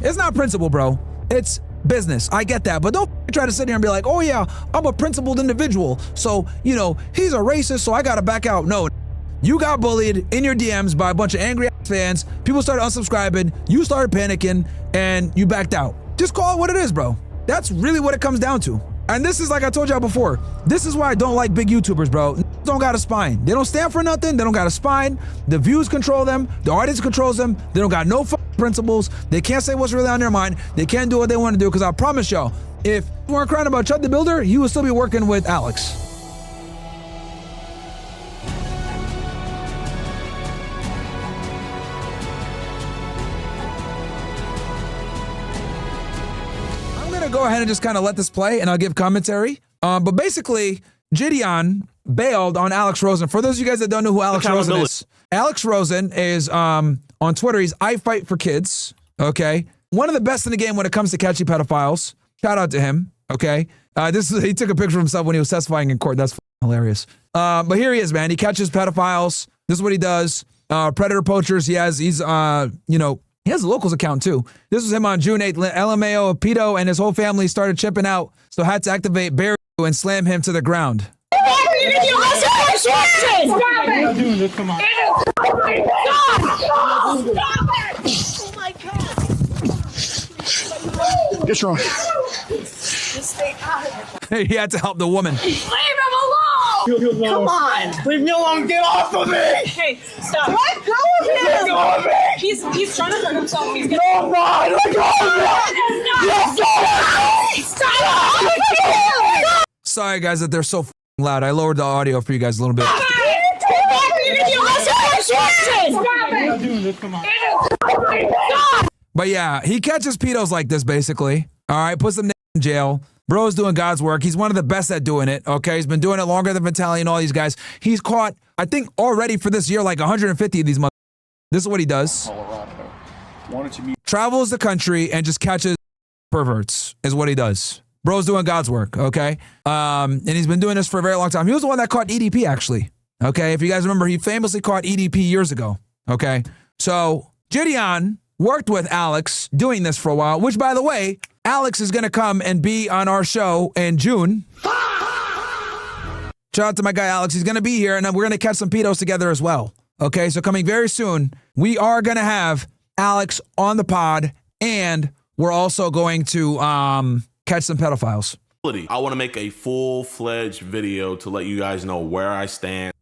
It's not principle, bro. It's business. I get that. But don't try to sit here and be like, oh yeah, I'm a principled individual. So, you know, he's a racist, so I got to back out. No, you got bullied in your DMs by a bunch of angry fans. People started unsubscribing. You started panicking and you backed out. Just call it what it is, bro. That's really what it comes down to. And this is like I told y'all before, this is why I don't like big YouTubers, bro. Don't got a spine. They don't stand for nothing. They don't got a spine. The views control them. The audience controls them. They don't got no principles. They can't say what's really on their mind. They can't do what they want to do, because I promise y'all, if you weren't crying about Chud the Builder, he would still be working with Alex. Go ahead and just kind of let this play and I'll give commentary. But basically, Jidion bailed on Alex Rosen. For those of you guys that don't know who Alex Rosen is, Alex Rosen is on Twitter. He's I Fight for Kids. Okay. One of the best in the game when it comes to catching pedophiles. Shout out to him. Okay. He took a picture of himself when he was testifying in court. That's hilarious. But here he is, man. He catches pedophiles. This is what he does. Predator poachers. He has a locals account too. This was him on June 8th. LMAO, pedo, and his whole family started chipping out, so had to activate Barry and slam him to the ground. Stop it! Come on. Oh my God! Stop it! Oh my God! Get strong. Just stay out of it. He had to help the woman. Leave him alone! Come on! Leave me alone! Get off of me! Hey, stop! Let go of him! Let go of me! He's trying to hurt himself. He's No, I'm not! Let go of me! Yes, Stop! Sorry, guys, that they're so loud. I lowered the audio for you guys a little bit. Stop it! Come on. Stop! But yeah, he catches pedos like this, basically. All right, puts them in jail. Bro's doing God's work. He's one of the best at doing it, okay? He's been doing it longer than Vitaly and all these guys. He's caught, I think, already for this year, like 150 of these motherfuckers. This is what he does. Travels the country and just catches perverts, is what he does. Bro's doing God's work, okay? And he's been doing this for a very long time. He was the one that caught EDP, actually, okay? If you guys remember, he famously caught EDP years ago, okay? So Jidion worked with Alex doing this for a while, which, by the way, Alex is going to come and be on our show in June. Shout out to my guy, Alex. He's going to be here, and we're going to catch some pedos together as well. Okay, so coming very soon, we are going to have Alex on the pod, and we're also going to catch some pedophiles. I want to make a full-fledged video to let you guys know where I stand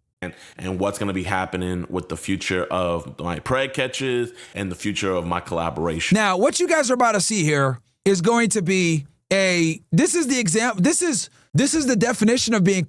and what's going to be happening with the future of my preg catches and the future of my collaboration. Now, what you guys are about to see here is going to be this is the definition of being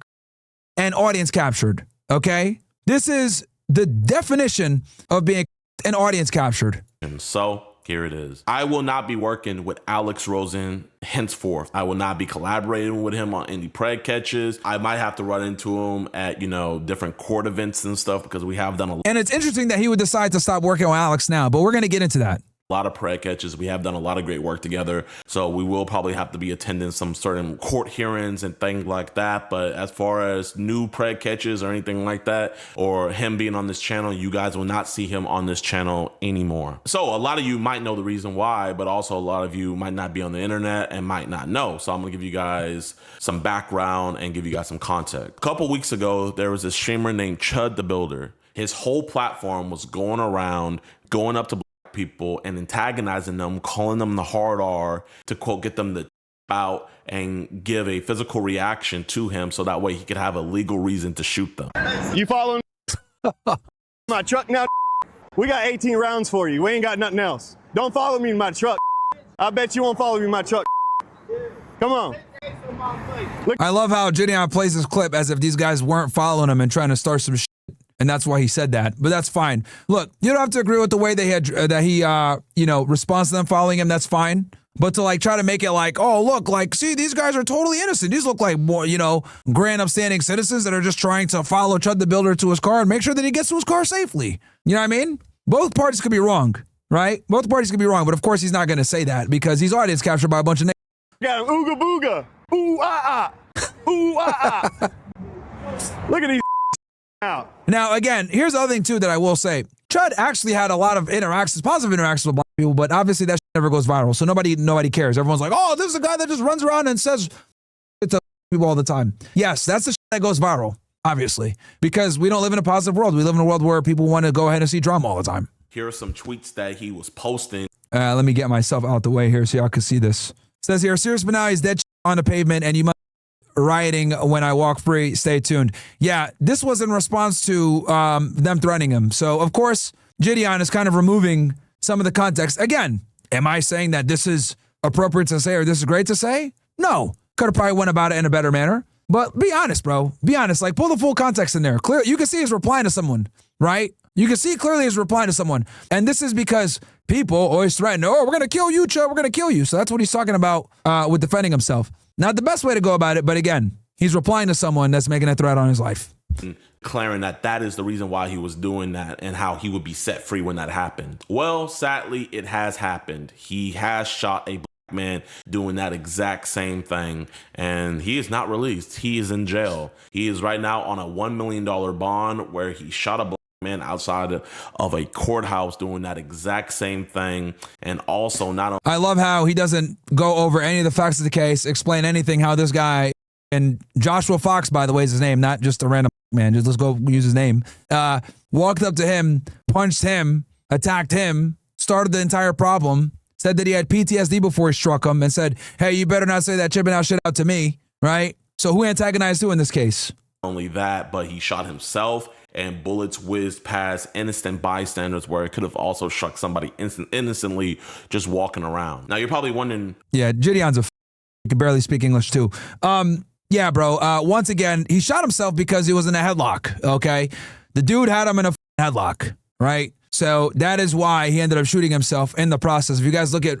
an audience captured, okay? This is the definition of being an audience captured. And so here it is. I will not be working with Alex Rosen henceforth. I will not be collaborating with him on any preg catches. I might have to run into him at, different court events and stuff, because we have done a lot. And it's interesting that he would decide to stop working with Alex now, but we're going to get into that. A lot of preg catches. We have done a lot of great work together. So we will probably have to be attending some certain court hearings and things like that. But as far as new preg catches or anything like that, or him being on this channel, you guys will not see him on this channel anymore. So a lot of you might know the reason why, but also a lot of you might not be on the internet and might not know. So I'm gonna give you guys some background and give you guys some context. A couple weeks ago, there was this streamer named Chud the Builder. His whole platform was going around, going up to people and antagonizing them, calling them the hard R to, quote, get them to out and give a physical reaction to him, so that way he could have a legal reason to shoot them. You following my truck now? We got 18 rounds for you. We ain't got nothing else. Don't follow me in my truck. I bet you won't follow me in my truck. Come on. I love how Jidion plays this clip as if these guys weren't following him and trying to start some shit. And that's why he said that, but that's fine. Look, you don't have to agree with the way he responds to them following him. That's fine. But to try to make it like, oh, look, see, these guys are totally innocent. These look like more, grand upstanding citizens that are just trying to follow Chud the Builder to his car and make sure that he gets to his car safely. You know what I mean? Both parties could be wrong, right? Both parties could be wrong, but of course he's not going to say that because he's audience captured by a bunch of niggas. Got him, ooga booga, ooh ah ah, ooh ah ah. Look at these out. Now, again, here's the other thing too that I will say. Chud actually had a lot of interactions, positive interactions with black. people, but obviously that shit never goes viral. So nobody cares. Everyone's like, oh, this is a guy that just runs around and says it to people all the time. Yes, that's the shit that goes viral, obviously, because we don't live in a positive world. We live in a world where people want to go ahead and see drama all the time. Here are some tweets that he was posting. Let me get myself out the way here so y'all can see this. It says here, serious but now he's dead on the pavement and you must rioting when I walk free. Stay tuned. Yeah, this was in response to them threatening him. So, of course, Jidion is kind of removing some of the context. Again, am I saying that this is appropriate to say or this is great to say? No. Could have probably went about it in a better manner. But be honest, bro. Be honest. Like, pull the full context in there. Clear. You can see he's replying to someone, right? You can see clearly he's replying to someone. And this is because people always threaten, oh, we're going to kill you, Chud. We're going to kill you. So that's what he's talking about with defending himself. Not the best way to go about it, but again, he's replying to someone that's making a threat on his life. Declaring that is the reason why he was doing that and how he would be set free when that happened. Well, sadly, it has happened. He has shot a black man doing that exact same thing, and he is not released. He is in jail. He is right now on a $1 million bond where he shot a black man outside of a courthouse doing that exact same thing. And also not I love how he doesn't go over any of the facts of the case, explain anything, how this guy, and Joshua Fox, by the way, is his name, not just a random man, just let's go use his name, walked up to him, punched him, attacked him, started the entire problem, said that he had PTSD before he struck him, and said, hey, you better not say that chipping out shit out to me, right? So who antagonized who in this case? Only that, but he shot himself, and bullets whizzed past innocent bystanders where it could have also struck somebody innocently just walking around. Now, you're probably wondering... Yeah, Jidion's he can barely speak English, too. Yeah, bro, once again, he shot himself because he was in a headlock, okay? The dude had him in a headlock, right? So that is why he ended up shooting himself in the process. If you guys look at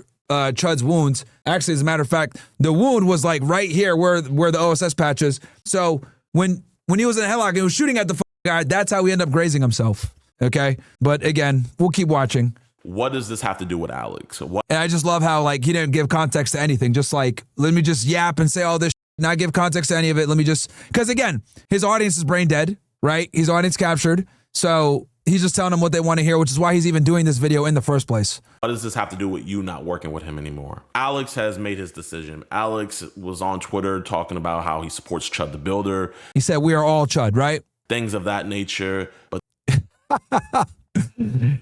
Chud's wounds, actually, as a matter of fact, the wound was like right here where the OSS patch is. So when he was in a headlock and he was shooting at the guy, that's how he ended up grazing himself, okay? But again, we'll keep watching. What does this have to do with Alex? And I just love how, like, he didn't give context to anything. Just like, let me just yap and say all this, not give context to any of it. Let me just, because again, his audience is brain dead, right? His audience captured. So he's just telling them what they want to hear, which is why he's even doing this video in the first place. What does this have to do with you not working with him anymore? Alex has made his decision. Alex was on Twitter talking about how he supports Chud the Builder. He said, we are all Chud, right? Things of that nature. But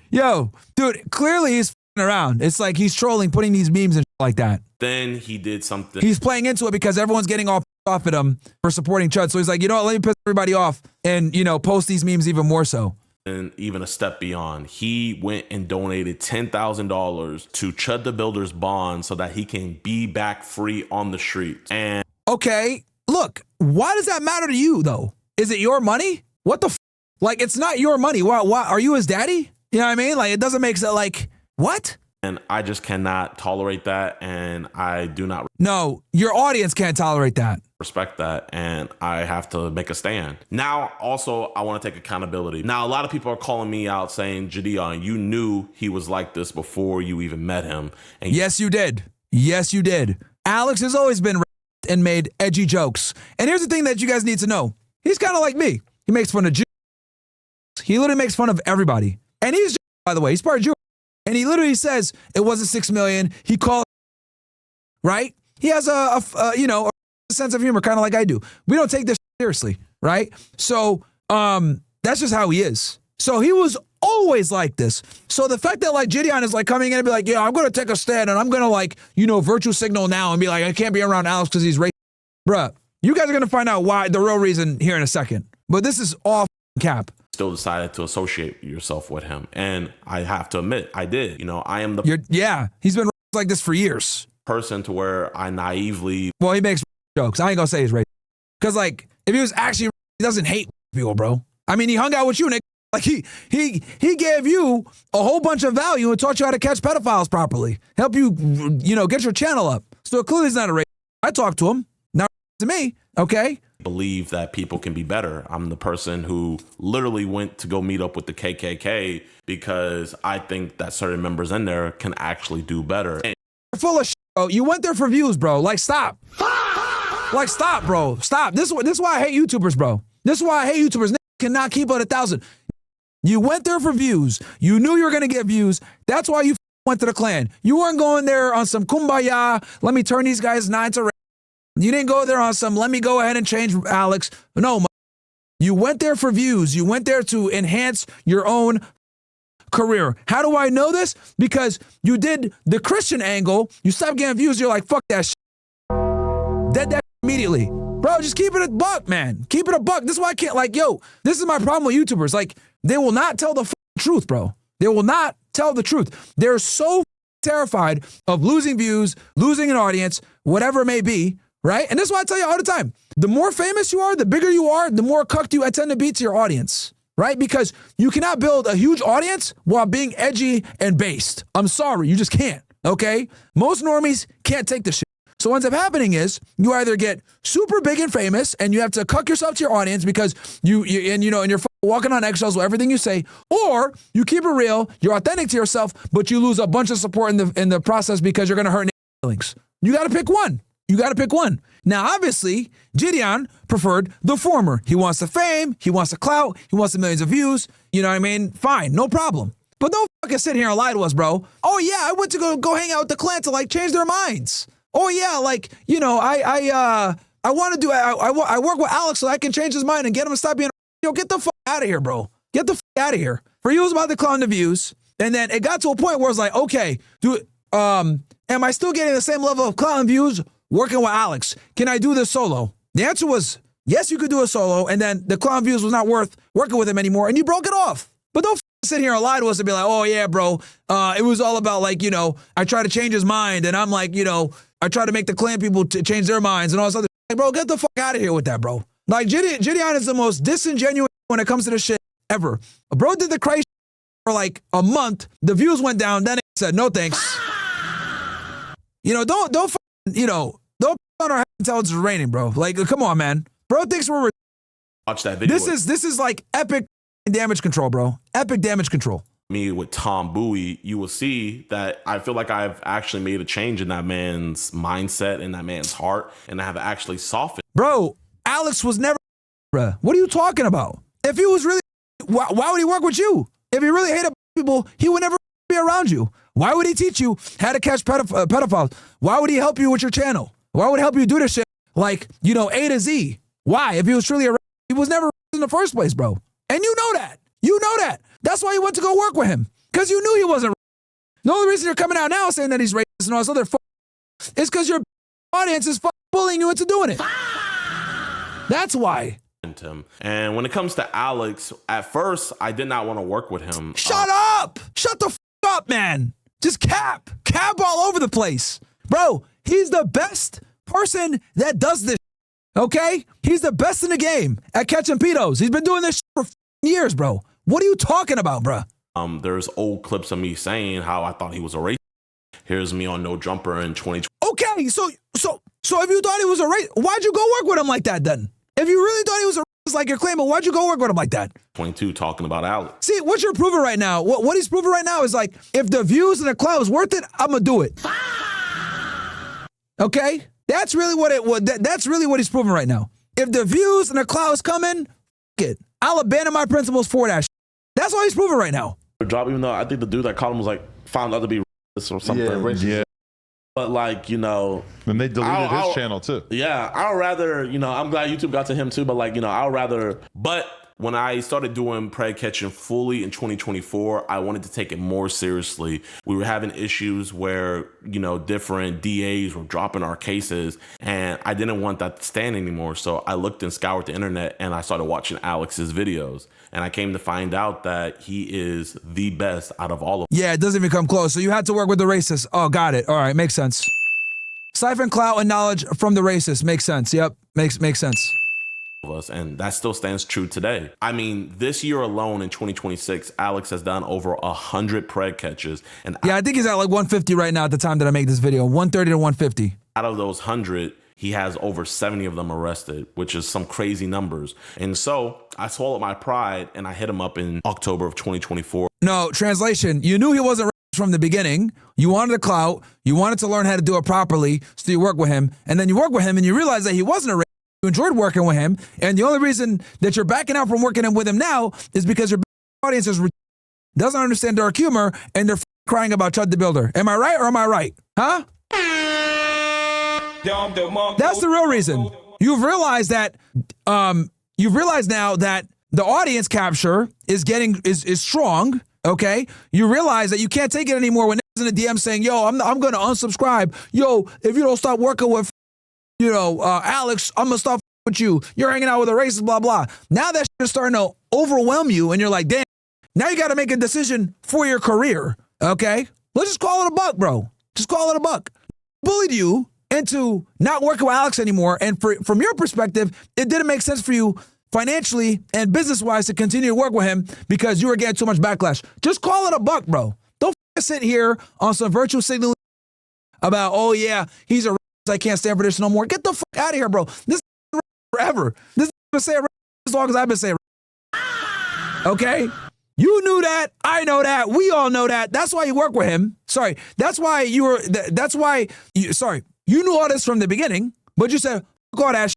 yo, dude, clearly he's around. It's like he's trolling, putting these memes and like that. Then he did something. He's playing into it because everyone's getting all off at him for supporting Chud. So he's like, you know what, let me piss everybody off and, you know, post these memes even more so. And even a step beyond, he went and donated $10,000 to Chud the Builder's bond so that he can be back free on the streets. And okay, look, why does that matter to you though? Is it your money? What the f? Like, it's not your money. Why are you his daddy? You know what I mean? Like, it doesn't make sense. Like, what? And I just cannot tolerate that. And I do not. No, your audience can't tolerate that. Respect that. And I have to make a stand. Now, also, I want to take accountability. Now, a lot of people are calling me out saying, Jidion, you knew he was like this before you even met him. And yes, you did. Yes, you did. Alex has always been and made edgy jokes. And here's the thing that you guys need to know. He's kind of like me. He makes fun of Jews. He literally makes fun of everybody. And he's, by the way, he's part of Jew. And he literally says it wasn't 6 million. He called, right? He has a sense of humor, kind of like I do. We don't take this seriously, right? So that's just how he is. So he was always like this. So the fact that like Jidion is like coming in and be like, yeah, I'm going to take a stand and I'm going to like, you know, virtue signal now and be like, I can't be around Alex because he's racist. Bruh, you guys are going to find out why, the real reason here in a second. But this is all cap. Still decided to associate yourself with him. And I have to admit, I did. You know, I am the yeah, he's been like this for years. Person to where I naively. Well, he makes jokes. I ain't gonna say he's racist. Because like, if he was actually, he doesn't hate people, bro. I mean, he hung out with you, Nick. Like he gave you a whole bunch of value and taught you how to catch pedophiles properly. Help you, you know, get your channel up. So clearly he's not a racist. I talked to him, not to me, okay? Believe that people can be better. I'm the person who literally went to go meet up with the KKK because I think that certain members in there can actually do better. And you're full of shit, bro. You went there for views, bro. Like, stop. Like, stop, bro. Stop. This is why I hate YouTubers, bro. This is why I hate YouTubers. Cannot keep at 1,000. You went there for views. You knew you were going to get views. That's why you went to the clan. You weren't going there on some kumbaya, let me turn these guys 9 to. You didn't go there on some, let me go ahead and change Alex. No, you went there for views. You went there to enhance your own career. How do I know this? Because you did the Christian angle. You stopped getting views. You're like, fuck that shit. Dead that immediately. Bro, just keep it a buck, man. Keep it a buck. This is why I can't, like, yo, this is my problem with YouTubers. Like, they will not tell the truth, bro. They will not tell the truth. They're so terrified of losing views, losing an audience, whatever it may be, right? And this is why I tell you all the time. The more famous you are, the bigger you are, the more cucked you tend to be to your audience, right? Because you cannot build a huge audience while being edgy and based. I'm sorry, you just can't, okay? Most normies can't take the shit. So what ends up happening is you either get super big and famous and you have to cuck yourself to your audience because you're walking on eggshells with everything you say, or you keep it real, you're authentic to yourself, but you lose a bunch of support in the process because you're going to hurt feelings. You got to pick one. You got to pick one. Now, obviously, Jidion preferred the former. He wants the fame, he wants the clout, he wants the millions of views. You know what I mean? Fine, no problem. But don't fucking sit here and lie to us, bro. Oh yeah, I went to go hang out with the clan to like change their minds. Oh yeah, like, you know, I want to do, I work with Alex so I can change his mind and get him to stop being, yo, get the fuck out of here, bro. Get the fuck out of here. For you, it was about the clown the views. And then it got to a point where it's like, okay, am I still getting the same level of clown views working with Alex? Can I do this solo? The answer was, yes, you could do a solo. And then the clown views was not worth working with him anymore. And you broke it off. But don't sit here and lie to us and be like, oh yeah, bro. It was all about like, you know, I try to change his mind. And I'm like, you know, I try to make the clan people to change their minds and all this other shit. Like, bro, get the fuck out of here with that, bro. Like, Jidion is the most disingenuous when it comes to this shit ever. Bro did the Christ for like a month. The views went down. Then he said, no thanks. You know, don't on our head until it's raining, bro. Like, come on, man. Bro thinks we're... Watch that video. This is like epic damage control, bro. Epic damage control. Me with Tom Bowie, you will see that I feel like I've actually made a change in that man's mindset and that man's heart, and I have actually softened. Bro, Alex was never, bruh. What are you talking about? If he was really, why would he work with you? If he really hated people, he would never be around you. Why would he teach you how to catch pedophiles? Why would he help you with your channel? Why would he help you do this shit like, you know, A to Z? Why? If he was truly a, he was never in the first place, bro. And you know that. You know that. That's why you went to go work with him. Because you knew he wasn't. The only reason you're coming out now saying that he's racist and all this other is because your audience is bullying you into doing it. That's why. And when it comes to Alex, at first, I did not want to work with him. Shut up. Shut the up, man. Just cap all over the place. Bro, he's the best person that does this. Okay? He's the best in the game at catching pedos. He's been doing this for years, bro. What are you talking about, bro? There's old clips of me saying how I thought he was a racist. Here's me on No Jumper in 2020. Okay, so if you thought he was a racist, why'd you go work with him like that then? If you really thought he was a racist like you're claiming, why'd you go work with him like that? 22 talking about Alex. See, what you're proving right now, what he's proving right now is like, if the views and the clout is worth it, I'm gonna do it. Okay? That's really what it was. That's really what he's proving right now. If the views and the clout is coming, it. I'll abandon my principles for that. That's all he's proving right now. Drop, even though I think the dude that called him was like found out to be racist or something. Yeah, racist. Yeah. But like, you know, and they deleted his channel too. Yeah, I'd rather, you know, I'm glad YouTube got to him too, but like, you know, I'd rather. But when I started doing preg catching fully in 2024, I wanted to take it more seriously. We were having issues where, you know, different DAs were dropping our cases, and I didn't want that to stand anymore. So I looked and scoured the internet, and I started watching Alex's videos, and I came to find out that he is the best out of all of them. Yeah, it doesn't even come close. So you had to work with the racist. Oh, got it. All right, makes sense. Siphon clout and knowledge from the racist. Makes sense. Yep, makes sense. Us, and that still stands true today. I mean, this year alone in 2026, Alex has done over 100 preg catches, and yeah, I think he's at like 150 right now at the time that I make this video. 130 to 150. Out of those 100, he has over 70 of them arrested, which is some crazy numbers. And so I swallowed my pride and I hit him up in October of 2024. No, translation, you knew he wasn't racist from the beginning. You wanted a clout, you wanted to learn how to do it properly, so you work with him, and then you work with him and you realize that he wasn't a racist. You enjoyed working with him, and the only reason that you're backing out from working with him now is because your audience doesn't understand dark humor, and they're crying about Chud the Builder. Am I right or am I right? Huh? That's the real reason. You've realized that you've realized now that the audience capture is strong, okay? You realize that you can't take it anymore when in the DM saying, yo, I'm going to unsubscribe. Yo, if you don't stop working with, Alex, I'm going to stop with you. You're hanging out with a racist, blah, blah. Now that shit is starting to overwhelm you and you're like, damn, now you got to make a decision for your career, okay? Let's just call it a buck, bro. Just call it a buck. Bullied you into not working with Alex anymore. And from your perspective, it didn't make sense for you financially and business-wise to continue to work with him because you were getting too much backlash. Just call it a buck, bro. Don't sit here on some virtual signal about, oh yeah, he's a racist, I can't stand for this no more. Get the fuck out of here, bro. This is forever. This is been saying as long as I've been saying. Okay? You knew that. I know that. We all know that. That's why you work with him. Sorry. That's why you knew all this from the beginning, but you said, fuck all that shit.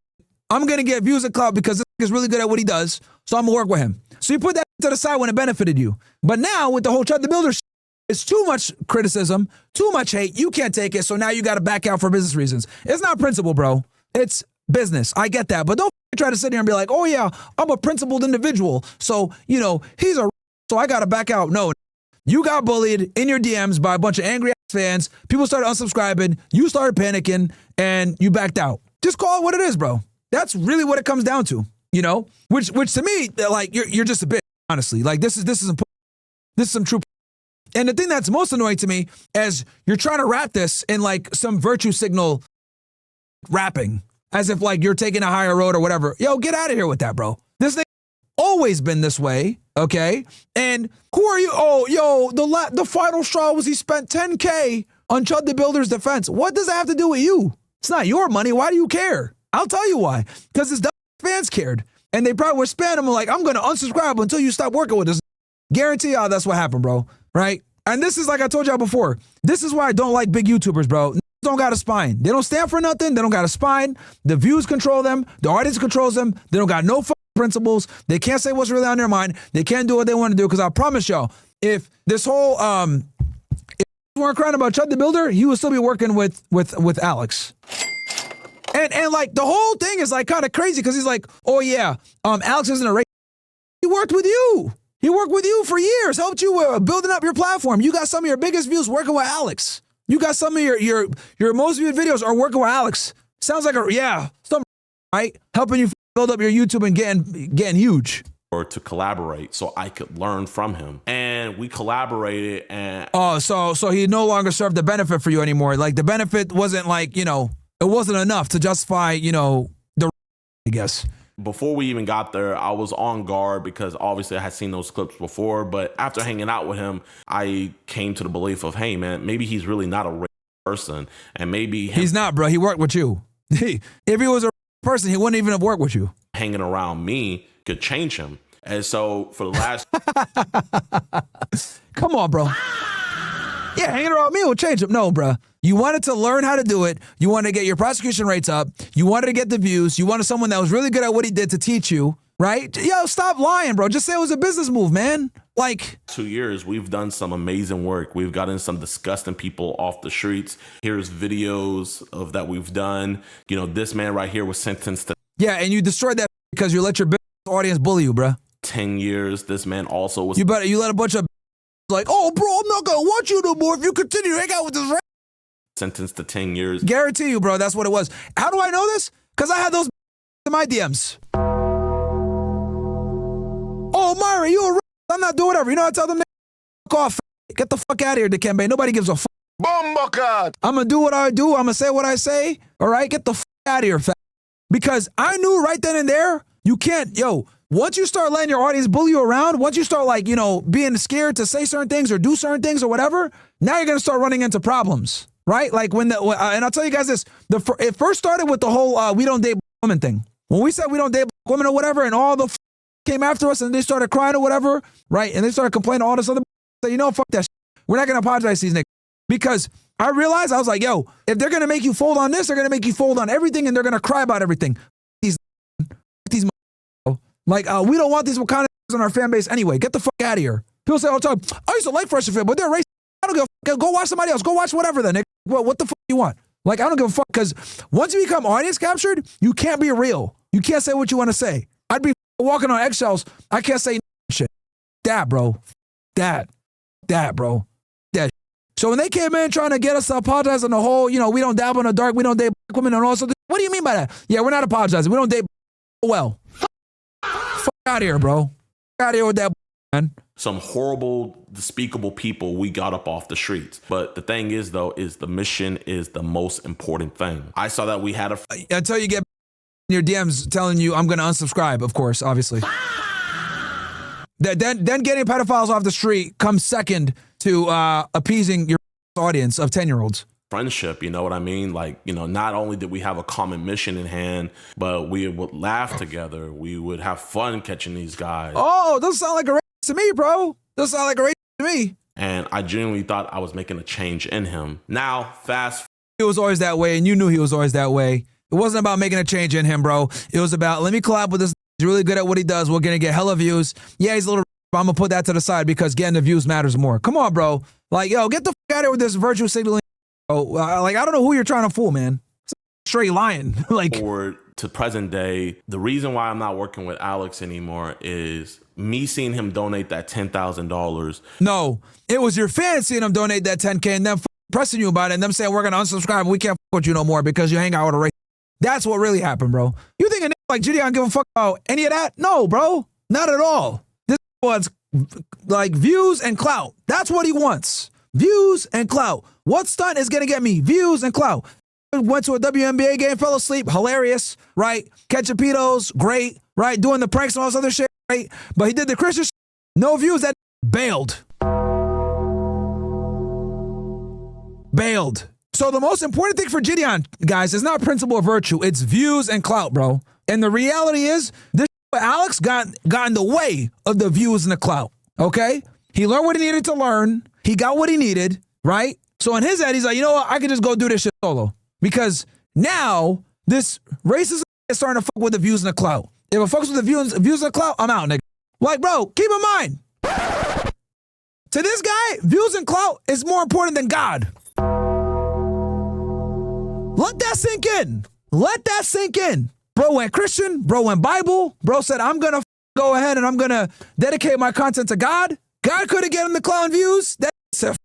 I'm going to get views and clout because this is really good at what he does, so I'm going to work with him. So you put that to the side when it benefited you. But now with the whole Chud the Builder shit, it's too much criticism, too much hate. You can't take it, so now you got to back out for business reasons. It's not principle, bro. It's business. I get that. But don't try to sit here and be like, oh, yeah, I'm a principled individual. So, he's a so I got to back out. No, you got bullied in your DMs by a bunch of angry ass fans. People started unsubscribing. You started panicking and you backed out. Just call it what it is, bro. That's really what it comes down to, which to me, like, you're just a bitch, honestly. Like, this is some true. And the thing that's most annoying to me is you're trying to wrap this in like some virtue signal rapping as if like you're taking a higher road or whatever. Yo, get out of here with that, bro. This thing always been this way, okay? And who are you? Oh, yo, the final straw was he spent $10K on Chud the Builder's defense. What does that have to do with you? It's not your money. Why do you care? I'll tell you why. Because his fans cared. And they probably were spamming him like, I'm going to unsubscribe until you stop working with us. Guarantee y'all that's what happened, bro. Right? And this is like I told y'all before. This is why I don't like big YouTubers, bro. They don't got a spine. They don't stand for nothing. They don't got a spine. The views control them. The audience controls them. They don't got no fucking principles. They can't say what's really on their mind. They can't do what they want to do. Because I promise y'all, if this whole if you weren't crying about Chud the Builder, he would still be working with Alex. And like the whole thing is like kind of crazy because he's like, oh yeah, Alex isn't a racist. He worked with you. He worked with you for years, helped you building up your platform. You got some of your biggest views working with Alex. You got some of your most viewed videos are working with Alex. Sounds like something right, helping you build up your YouTube and getting huge. Or to collaborate, so I could learn from him, and we collaborated. And so he no longer served the benefit for you anymore. Like the benefit wasn't like it wasn't enough to justify the I guess. Before we even got there, I was on guard because obviously I had seen those clips before. But after hanging out with him, I came to the belief of, hey, man, maybe he's really not a racist person. And maybe he's not, bro. He worked with you. If he was a person, he wouldn't even have worked with you. Hanging around me could change him. And so for the last... Come on, bro. Yeah, hanging around me will change him. No, bro. You wanted to learn how to do it. You wanted to get your prosecution rates up. You wanted to get the views. You wanted someone that was really good at what he did to teach you, right? Yo, stop lying, bro. Just say it was a business move, man. Like 2 years, we've done some amazing work. We've gotten some disgusting people off the streets. Here's videos of that we've done. This man right here was sentenced to... Yeah, and you destroyed that because you let your business audience bully you, bro. 10 years. This man also was... You let a bunch of like, oh, bro, I'm not going to watch you no more if you continue to hang out with this... Sentenced to 10 years. Guarantee you, bro, that's what it was. How do I know this? Because I had those in my DMs. Oh, Myron, you a I'm not doing whatever. I tell them, off. Get the fuck out of here, Dikembe. Nobody gives a fuck. Bombocard. I'm going to do what I do. I'm going to say what I say. All right? Get the fuck out of here, fat. Because I knew right then and there, you can't, once you start letting your audience bully you around, once you start like, being scared to say certain things or do certain things or whatever, now you're going to start running into problems. Right? Like and I'll tell you guys this, it first started with the whole we don't date women thing. When we said we don't date women or whatever, and all the came after us and they started crying or whatever, right? And they started complaining all this other fuck that shit. We're not going to apologize to these niggas. Because I realized, I was like, yo, if they're going to make you fold on this, they're going to make you fold on everything and they're going to cry about everything. These like, we don't want these Wakanda on our fan base anyway. Get the fuck out of here. People say all the time, I used to like Fresh and Fit, but they're racist. I don't give a fuck. Go watch somebody else. Go watch whatever then, nigga. What the fuck you want? Like, I don't give a fuck, because once you become audience captured, you can't be real. You can't say what you want to say. I'd be walking on eggshells. I can't say shit. That, bro. That, bro. That. So when they came in trying to get us to apologize on the whole, we don't dabble in the dark, we don't date black women and all sorts of, what do you mean by that? Yeah, we're not apologizing. We don't date well. Fuck out of here, bro. Fuck out of here with that, man. Some horrible, despicable people we got up off the streets. But the thing is, though, is the mission is the most important thing. I saw that we had a... Until you get in your DMs telling you I'm going to unsubscribe, of course, obviously. Then getting pedophiles off the street comes second to appeasing your audience of 10-year-olds. Friendship, you know what I mean? Like, not only did we have a common mission in hand, but we would laugh together. We would have fun catching these guys. Oh, doesn't sound like a to me, bro. Doesn't sound like a racist to me. And I genuinely thought I was making a change in him. Now, fast. He was always that way, and you knew he was always that way. It wasn't about making a change in him, bro. It was about, let me collab with this. He's really good at what he does. We're going to get hella views. Yeah, he's a little, but I'm going to put that to the side because getting the views matters more. Come on, bro. Like, yo, get the fuck out of here with this virtue signaling. Like, I don't know who you're trying to fool, man. It's straight lying. Like, forward to present day, the reason why I'm not working with Alex anymore is me seeing him donate that $10,000. No, it was your fans seeing him donate that 10K and them pressing you about it and them saying, we're going to unsubscribe and we can't fuck with you no more because you hang out with a race. That's what really happened, bro. You think a nigga like Jidion give a fuck about any of that? No, bro. Not at all. This wants like views and clout. That's what he wants. Views and clout. What stunt is going to get me? Views and clout. Went to a WNBA game, fell asleep, hilarious, right? Catching pedos, great, right? Doing the pranks and all this other shit, right? But he did the Christian shit, no views, that bailed. Bailed. So the most important thing for Jidion, guys, is not principle or virtue. It's views and clout, bro. And the reality is, this Alex got in the way of the views and the clout, okay? He learned what he needed to learn. He got what he needed, right? So in his head, he's like, you know what? I can just go do this shit solo. Because now this racism is starting to fuck with the views and the clout. If it fucks with the views and the clout, I'm out, nigga. Like, bro, keep in mind, to this guy, views and clout is more important than God. Let that sink in. Let that sink in. Bro went Christian. Bro went Bible. Bro said, I'm going to go ahead and I'm going to dedicate my content to God. God could have given him the clout and views. That said,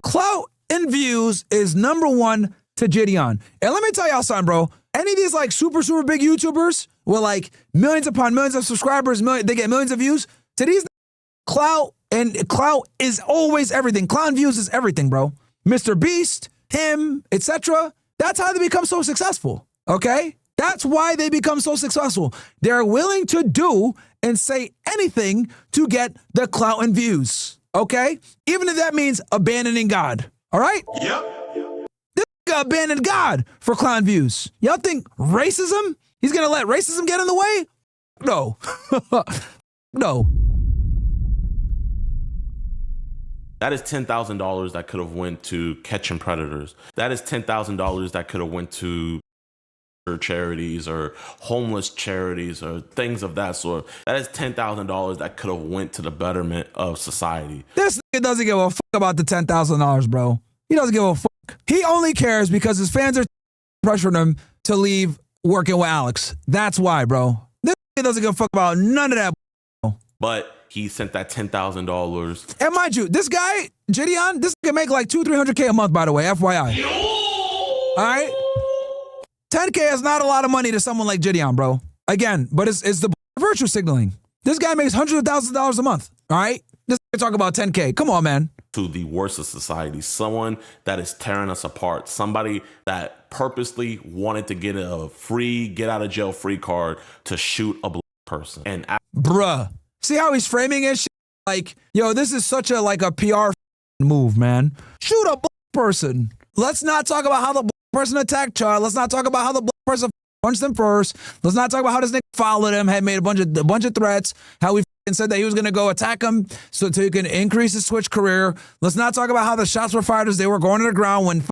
clout and views is number one to Jidion. And let me tell y'all something, bro. Any of these like super big YouTubers with like millions upon millions of subscribers, they get millions of views. To these, clout is always everything. Clout and views is everything, bro. Mr. Beast, him, etc. That's how they become so successful, okay? That's why they become so successful. They're willing to do and say anything to get the clout and views. Okay? Even if that means abandoning God. All right? Yep. This guy abandoned God for clown views. Y'all think racism? He's going to let racism get in the way? No. No. That is $10,000 that could have went to catching predators. That is $10,000 that could have went to charities or homeless charities or things of that sort. That is $10,000 that could have went to the betterment of society. This nigga doesn't give a fuck about the $10,000, bro. He doesn't give a fuck. He only cares because his fans are pressuring him to leave working with Alex. That's why, bro. This nigga doesn't give a fuck about none of that, bro. But he sent that $10,000. And mind you, this guy, Jidion, this nigga make like $200-300K a month, by the way, FYI. All right? 10K is not a lot of money to someone like Jidion, bro. Again, but it's the virtue signaling. This guy makes hundreds of thousands of dollars a month, all right? This guy talk about 10K. Come on, man. To the worst of society, someone that is tearing us apart, somebody that purposely wanted to get a free, get out of jail free card to shoot a black person. And bruh, see how he's framing it? Like, yo, this is such a like a PR move, man. Shoot a black person. Let's not talk about how the black person attacked Chud. Let's not talk about how the black person punched him first. Let's not talk about how this nigga followed him, had made a bunch of threats, how he said that he was going to go attack him so he can increase his Twitch career. Let's not talk about how the shots were fired as they were going to the ground when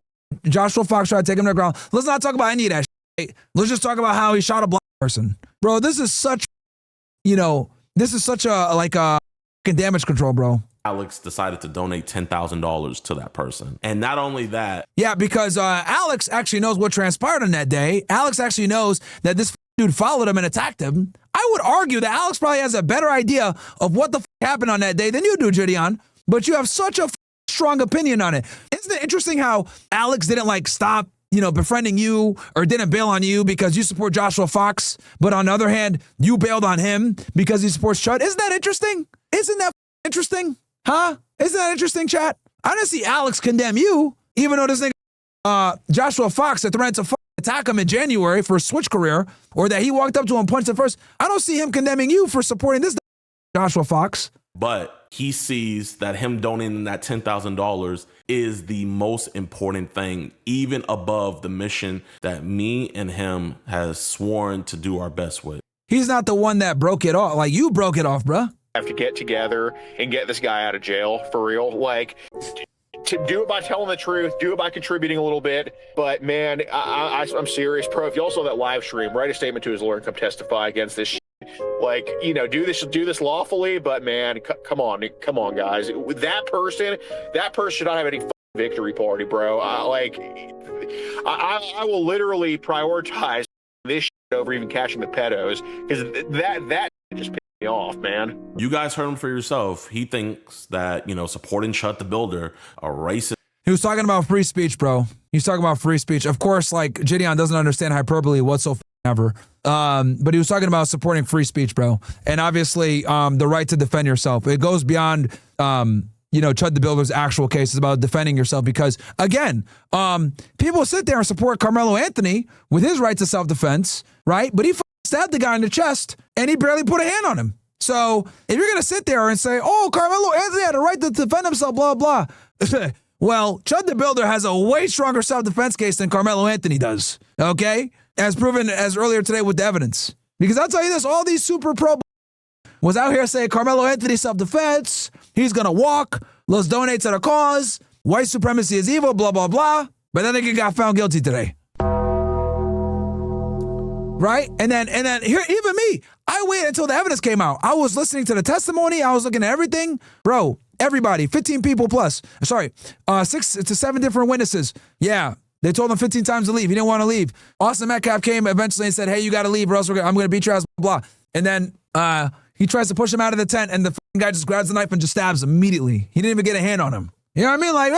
Joshua Fox tried to take him to the ground. Let's not talk about any of that shit. Let's just talk about how he shot a black person. Bro, this is such, this is such a fucking damage control, bro. Alex decided to donate $10,000 to that person. And not only that. Yeah, because Alex actually knows what transpired on that day. Alex actually knows that this dude followed him and attacked him. I would argue that Alex probably has a better idea of what the happened on that day than you do, Jidion. But you have such a strong opinion on it. Isn't it interesting how Alex didn't like stop, you know, befriending you or didn't bail on you because you support Joshua Fox, but on the other hand, you bailed on him because he supports Chud? Isn't that interesting? Isn't that interesting? Huh? Isn't that interesting, chat? I didn't see Alex condemn you, even though this nigga, Joshua Fox that threatened to attack him in January for a Switch career, or that he walked up to him and punched him first. I don't see him condemning you for supporting this Joshua Fox. But he sees that him donating that $10,000 is the most important thing, even above the mission that me and him has sworn to do our best with. He's not the one that broke it off. Like, you broke it off, bruh. Have to get together and get this guy out of jail for real. Like, to do it by telling the truth, do it by contributing a little bit. But man, I'm serious, pro. If y'all saw that live stream, write a statement to his lawyer and come testify against this shit. Like, you know, do this lawfully. But man, come on, guys. That person should not have any victory party, bro. I will literally prioritize this shit over even catching the pedos, because that just pissed me off, man. You guys heard him for yourself. He thinks that, you know, supporting Chud the Builder, a racist. He was talking about free speech, bro. He's talking about free speech. Of course, like, Jidion doesn't understand hyperbole whatsoever. But he was talking about supporting free speech, bro. And obviously, the right to defend yourself. It goes beyond, you know, Chud the Builder's actual case. It's about defending yourself because, again, people sit there and support Carmelo Anthony with his right to self-defense, right? But he stabbed the guy in the chest and he barely put a hand on him. So if you're going to sit there and say, oh, Carmelo Anthony had a right to defend himself, blah, blah. Well, Chud the Builder has a way stronger self-defense case than Carmelo Anthony does, okay? As proven as earlier today with the evidence. Because I'll tell you this, all these super pro was out here saying Carmelo Anthony self-defense, he's going to walk, let's donate to the cause, white supremacy is evil, blah, blah, blah. But then he got found guilty today. Right? And then here, even me, I waited until the evidence came out. I was listening to the testimony. I was looking at everything. Bro, everybody, 15 people plus. Sorry, 6 to 7 different witnesses. Yeah, they told him 15 times to leave. He didn't want to leave. Austin Metcalf came eventually and said, hey, you got to leave or else I'm going to beat your ass, blah, blah. And then he tries to push him out of the tent and the guy just grabs the knife and just stabs him immediately. He didn't even get a hand on him. You know what I mean? Like,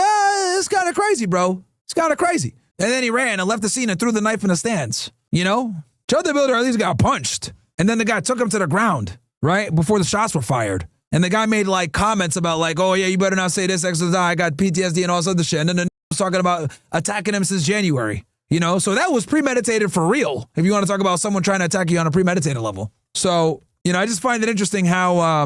it's kind of crazy, bro. It's kind of crazy. And then he ran and left the scene and threw the knife in the stands. You know? Chud the Builder at least got punched. And then the guy took him to the ground, right? Before the shots were fired. And the guy made like comments about like, oh yeah, you better not say this, X or I got PTSD and all this other shit. And then was talking about attacking him since January. You know, so that was premeditated for real. If you want to talk about someone trying to attack you on a premeditated level. So, you know, I just find it interesting how,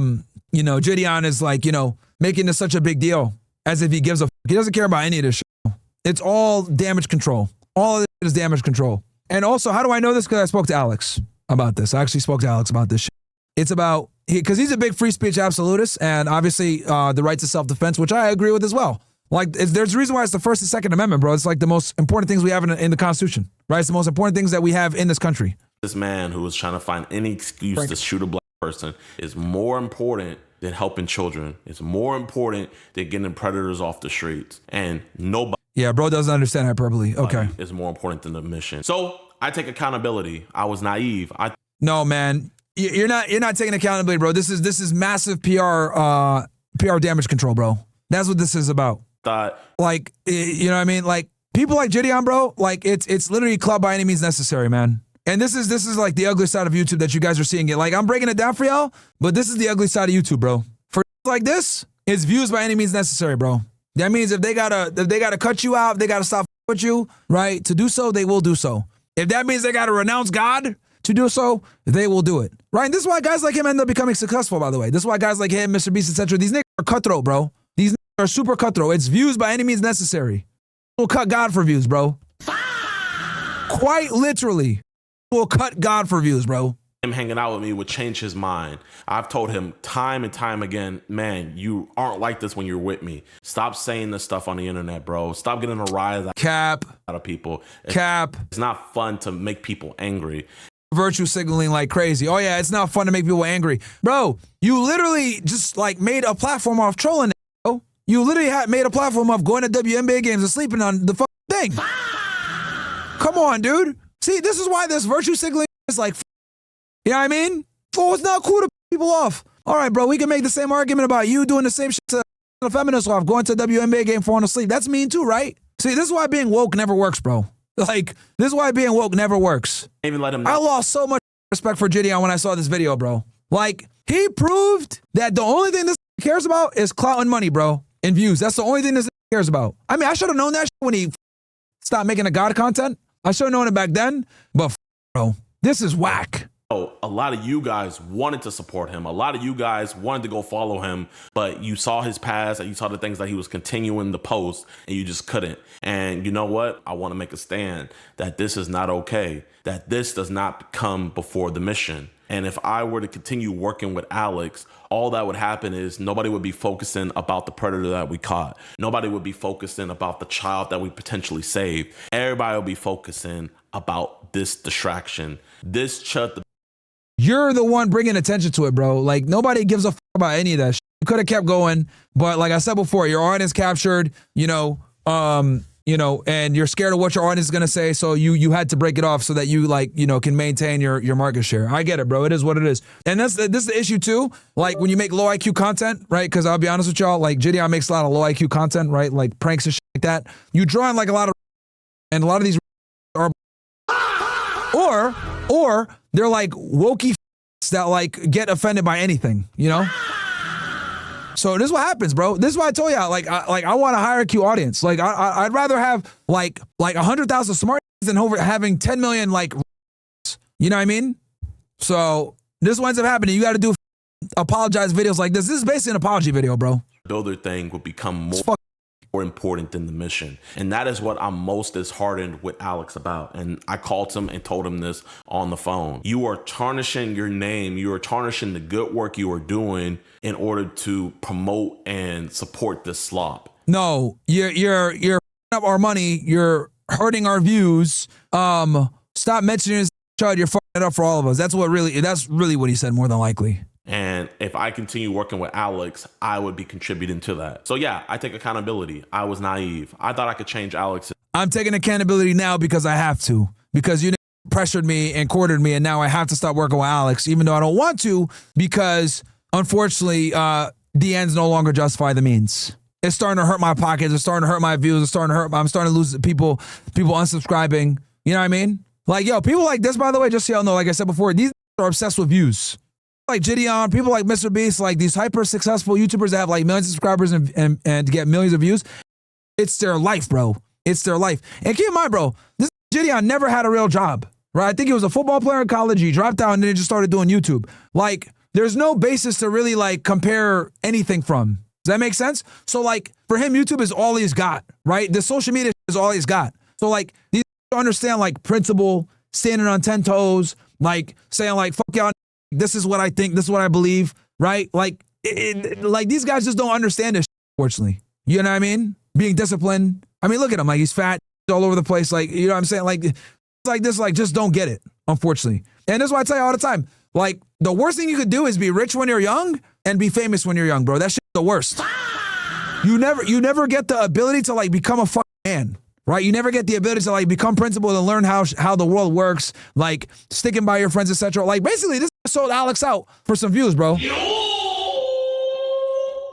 you know, Jidion is like, you know, making this such a big deal as if he gives a he doesn't care about any of this shit. It's all damage control. All of it is damage control. And also, how do I know this? Because I spoke to Alex about this. I actually spoke to Alex about this shit. It's about, because he's a big free speech absolutist and obviously the right to self-defense, which I agree with as well. Like, there's a reason why it's the First and Second Amendment, bro. It's like the most important things we have in the Constitution, right? It's the most important things that we have in this country. This man who was trying to find any excuse to shoot a black person is more important than helping children. It's more important than getting predators off the streets. And nobody. Yeah, bro doesn't understand hyperbole. Okay. Is more important than the mission. So I take accountability. I was naive. No, man. You're not taking accountability, bro. This is massive PR damage control, bro. That's what this is about. Like, you know what I mean? Like, people like Jidion, bro, like it's literally Clout by any means necessary, man. And this is like the ugly side of YouTube that you guys are seeing it. Like, I'm breaking it down for y'all, but this is the ugly side of YouTube, bro. For like this, it's views by any means necessary, bro. That means if they gotta cut you out, they gotta stop with you, right? To do so, they will do so. If that means they gotta renounce God to do so, they will do it, right? And this is why guys like him end up becoming successful, by the way. This is why guys like him, Mr. Beast, etc. These niggas are cutthroat, bro. These niggas are super cutthroat. It's views by any means necessary. We'll cut God for views, bro. Quite literally, we'll cut God for views, bro. Him hanging out with me would change his mind. I've told him time and time again, man, you aren't like this when you're with me. Stop saying this stuff on the internet, bro. Stop getting a rise out of people. It's not fun to make people angry. virtue signaling like crazy. Oh yeah, it's not fun to make people angry. Bro, you literally just like made a platform off trolling, bro. You literally made a platform of going to WNBA games and sleeping on the fucking thing. Come on, dude. See, this is why this virtue signaling is like, you know what I mean? Oh, it's not cool to piss people off. All right, bro, we can make the same argument about you doing the same shit to the feminists off, going to a WNBA game, falling asleep. That's mean too, right? See, this is why being woke never works, bro. Like, this is why being woke never works. Even let him know. I lost so much respect for Jidion when I saw this video, bro. Like, he proved that the only thing this cares about is clout and money, bro, and views. That's the only thing this cares about. I mean, I should have known that when he stopped making the God content. I should have known it back then, but bro, this is whack. A lot of you guys wanted to support him. A lot of you guys wanted to go follow him, but you saw his past and you saw the things that he was continuing to post and you just couldn't. And you know what? I want to make a stand that this is not okay, that this does not come before the mission. And if I were to continue working with Alex, all that would happen is nobody would be focusing about the predator that we caught. Nobody would be focusing about the child that we potentially saved. Everybody will be focusing about this distraction. This Chud. You're the one bringing attention to it, bro. Like, nobody gives a fuck about any of that shit. You could have kept going, but like I said before, your audience captured, and you're scared of what your audience is gonna say, so you had to break it off so that you can maintain your market share. I get it, bro. It is what it is, and this is the issue too. Like when you make low IQ content, right? Because I'll be honest with y'all, like Jidion makes a lot of low IQ content, right? Like pranks and shit like that. You draw in like a lot of these are, or they're like wokey that like get offended by anything, So this is what happens, bro. This is why I told y'all, I want a higher IQ audience. Like I'd rather have like 100,000 smart than having 10 million you know what I mean? So this winds up happening. You got to do apologize videos like this. This is basically an apology video, bro. Builder thing would become more important than the mission. And that is what I'm most disheartened with Alex about. And I called him and told him this on the phone. You are tarnishing your name. You are tarnishing the good work you are doing in order to promote and support this slop. No, you're up our money. You're hurting our views. Stop mentioning this, Chud. You're fucking it up for all of us. That's really what he said, more than likely. And if I continue working with Alex, I would be contributing to that. So yeah, I take accountability. I was naive. I thought I could change Alex. I'm taking accountability now because I have to. Because you pressured me and courted me, and now I have to stop working with Alex, even though I don't want to, because unfortunately, the ends no longer justify the means. It's starting to hurt my pockets. It's starting to hurt my views. I'm starting to lose people unsubscribing. You know what I mean? Like, yo, people like this, by the way, just so y'all know, like I said before, these are obsessed with views. Like Jidion, people like Mr. Beast, like these hyper successful YouTubers that have like millions of subscribers and get millions of views. It's their life, bro. It's their life. And keep in mind, bro, this Jidion never had a real job, right? I think he was a football player in college. He dropped out and then he just started doing YouTube. Like, there's no basis to really like compare anything from. Does that make sense? So like for him, YouTube is all he's got, right? The social media is all he's got. So like these understand like principle, standing on 10 toes, like saying like, fuck y'all. This is what I think. This is what I believe, right? Like, like these guys just don't understand this, unfortunately. You know what I mean? Being disciplined. I mean, look at him. Like, he's fat, he's all over the place. Like, you know what I'm saying? Like this, like, just don't get it, unfortunately. And that's why I tell you all the time, like, the worst thing you could do is be rich when you're young and be famous when you're young, bro. That shit's the worst. You never get the ability to, like, become a fucking man. Right? You never get the ability to like become principled and learn how the world works, like sticking by your friends, etc. Like basically this sold Alex out for some views, bro.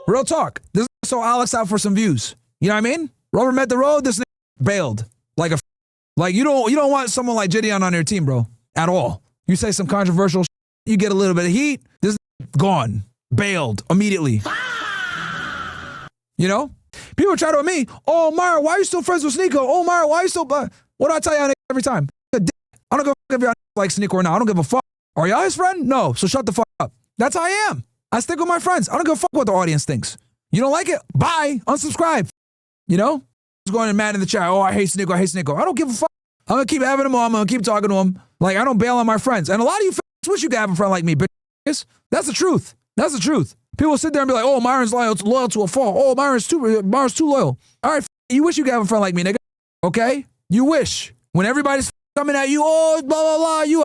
Real talk. This sold Alex out for some views. You know what I mean? Rubber met the road, this bailed. Like you don't want someone like Jidion on your team, bro. At all. You say some controversial shit, you get a little bit of heat, this gone. Bailed immediately. You know? People try to with me, oh, Myron, why are you still friends with Sneeko? Oh, Myron, why are you still... What do I tell y'all every time? I don't give a fuck if y'all like Sneeko or not. I don't give a fuck. Are y'all his friend? No, so shut the fuck up. That's how I am. I stick with my friends. I don't give a fuck what the audience thinks. You don't like it? Bye. Unsubscribe. You know? Just going and mad in the chat. Oh, I hate Sneeko. I hate Sneeko. I don't give a fuck. I'm going to keep having him on. I'm going to keep talking to him. Like, I don't bail on my friends. And a lot of you wish you could have a friend like me, bitch. That's the truth. That's the truth. People sit there and be like, oh, Myron's loyal to a fault. Oh, Myron's too loyal. All right, you wish you could have a friend like me, nigga. Okay? You wish. When everybody's coming at you, oh, blah, blah, blah, you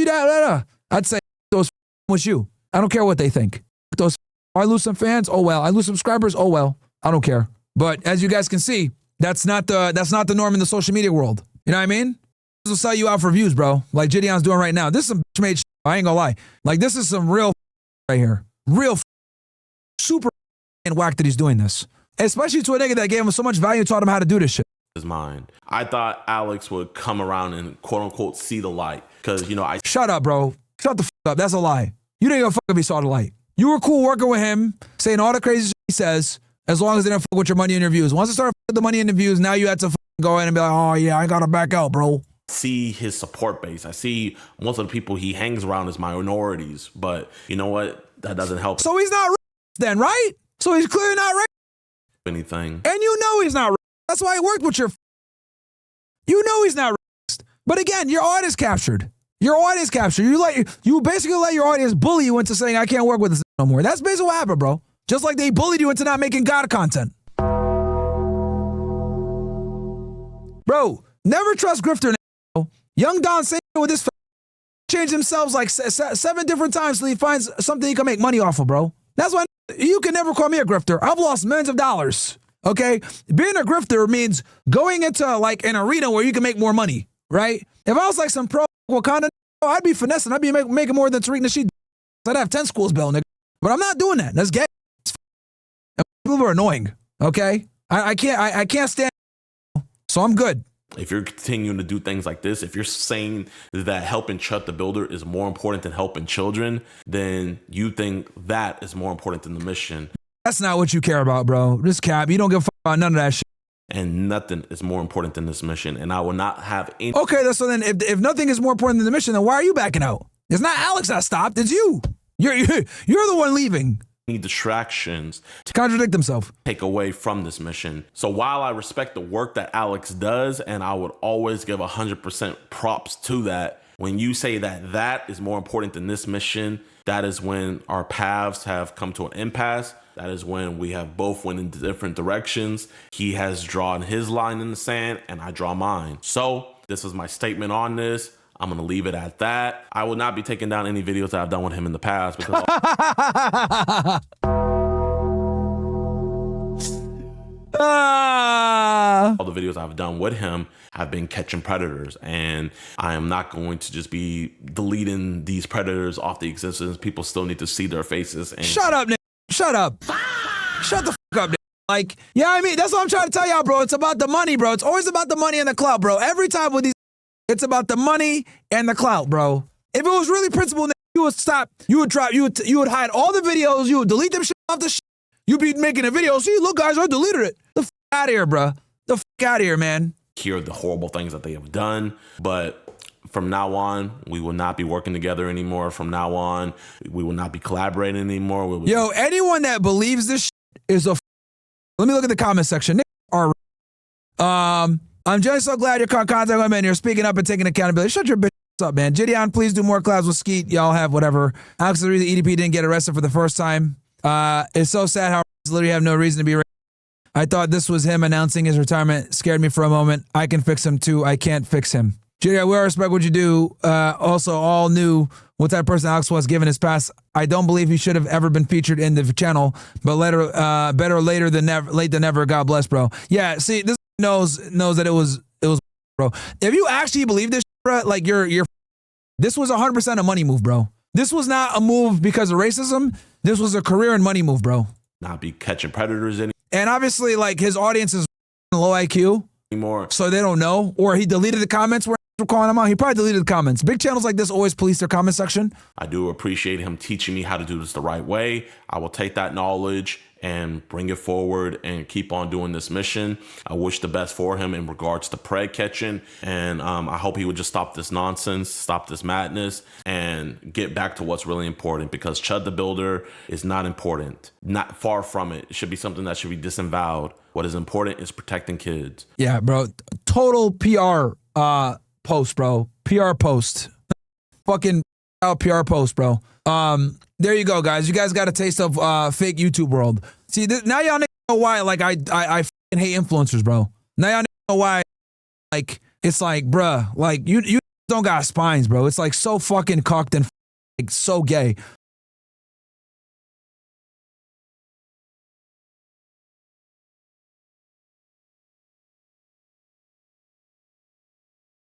I'd say those with you. I don't care what they think. Those I lose some fans, oh well. I lose subscribers, oh well. I don't care. But as you guys can see, that's not the norm in the social media world. You know what I mean? This will sell you out for views, bro. Like Jidion's doing right now. This is some made shit. I ain't gonna lie. Like this is some real right here. Real super and whack that he's doing this. Especially to a nigga that gave him so much value and taught him how to do this shit. His mind. I thought Alex would come around and quote unquote see the light. Cause I shut up, bro. Shut the up. That's a lie. You didn't even fuck if he saw the light. You were cool working with him, saying all the crazy shit he says, as long as they didn't fuck with your money and your views. Once it started with the money and the views, now you had to go in and be like, oh yeah, I gotta back out, bro. See his support base. I see most of the people he hangs around as minorities, but you know what? That doesn't help. So he's not racist then, right? So he's clearly not racist. Anything. And you know he's not racist. That's why he worked with your. You know he's not racist. But again, your audience captured. Your audience captured. You basically let your audience bully you into saying I can't work with this no more. That's basically what happened, bro. Just like they bullied you into not making God content. Bro, never trust grifter. Young Don saying with this changed themselves like 7 different times till he finds something he can make money off of, bro. That's why you can never call me a grifter. I've lost millions of dollars. Okay? Being a grifter means going into like an arena where you can make more money, right? If I was like some pro Wakanda, I'd be finessing. I'd be making more than Tariq Nasheed. I'd have 10 schools bell, nigga. But I'm not doing that. That's gay. People are annoying. Okay? I can't stand. So I'm good. If you're continuing to do things like this, if you're saying that helping Chud the Builder is more important than helping children, then you think that is more important than the mission. That's not what you care about, bro. This cap, you don't give a fuck about none of that shit. And nothing is more important than this mission. And I will not have any. Okay, so then if nothing is more important than the mission, then why are you backing out? It's not Alex that stopped. It's you. You're the one leaving. Distractions to contradict himself, take away from this mission. So while I respect the work that Alex does, and I would always give 100% props to that, when you say that is more important than this mission, that is when our paths have come to an impasse. That is when we have both went in different directions. He has drawn his line in the sand and I draw mine. So this is my statement on this. I'm going to leave it at that. I will not be taking down any videos that I've done with him in the past because all the videos I've done with him have been catching predators, and I am not going to just be deleting these predators off the existence. People still need to see their faces. And shut up, nigga. Shut up. Shut the fuck up, nigga. Like, yeah, I mean, that's what I'm trying to tell y'all, bro. It's about the money, bro. It's always about the money and the clout, bro. Every time with these, it's about the money and the clout, bro. If it was really principled, you would stop. You would drop. You would hide all the videos. You would delete them shit off the shit. You'd be making a video. See, look, guys, I deleted it. The fuck out of here, bro. The fuck out of here, man. Hear the horrible things that they have done, but from now on, we will not be working together anymore. From now on, we will not be collaborating anymore. Yo, anyone that believes this shit is a. Let me look at the comment section. I'm just so glad you're contacting women and you're speaking up and taking accountability. Shut your bitch up, man. Jidion, please do more collabs with Skeet. Y'all have whatever. Alex, the reason EDP didn't get arrested for the first time. It's so sad how literally have no reason to be. I thought this was him announcing his retirement. Scared me for a moment. I can fix him too. I can't fix him. Jidion, we respect what you do. Also, all knew what type of person Alex was given his past. I don't believe he should have ever been featured in the channel, but better later than never, late than never. God bless, bro. Yeah, see, this knows that it was bro. If you actually believe this, bro, like this was 100% a money move, bro. This was not a move because of racism. This was a career and money move, bro. Not be catching predators anymore. And obviously, like, his audience is low IQ anymore, so they don't know. Or he deleted the comments where we're calling him out. He probably deleted the comments. Big channels like this always police their comment section. I do appreciate him teaching me how to do this the right way. I will take that knowledge and bring it forward and keep on doing this mission. I wish the best for him in regards to prey catching. And I hope he would just stop this nonsense, stop this madness, and get back to what's really important, because Chud the Builder is not important. Not far from it. It should be something that should be disavowed. What is important is protecting kids. Yeah, bro. Total PR post, bro. PR post. Fucking PR post, bro. There you go, guys. You guys got a taste of fake YouTube world. See, now y'all know why, like, I fucking hate influencers, bro. Now y'all know why, like, it's like, bruh, like, you don't got spines, bro. It's like so fucking cocked and like so gay.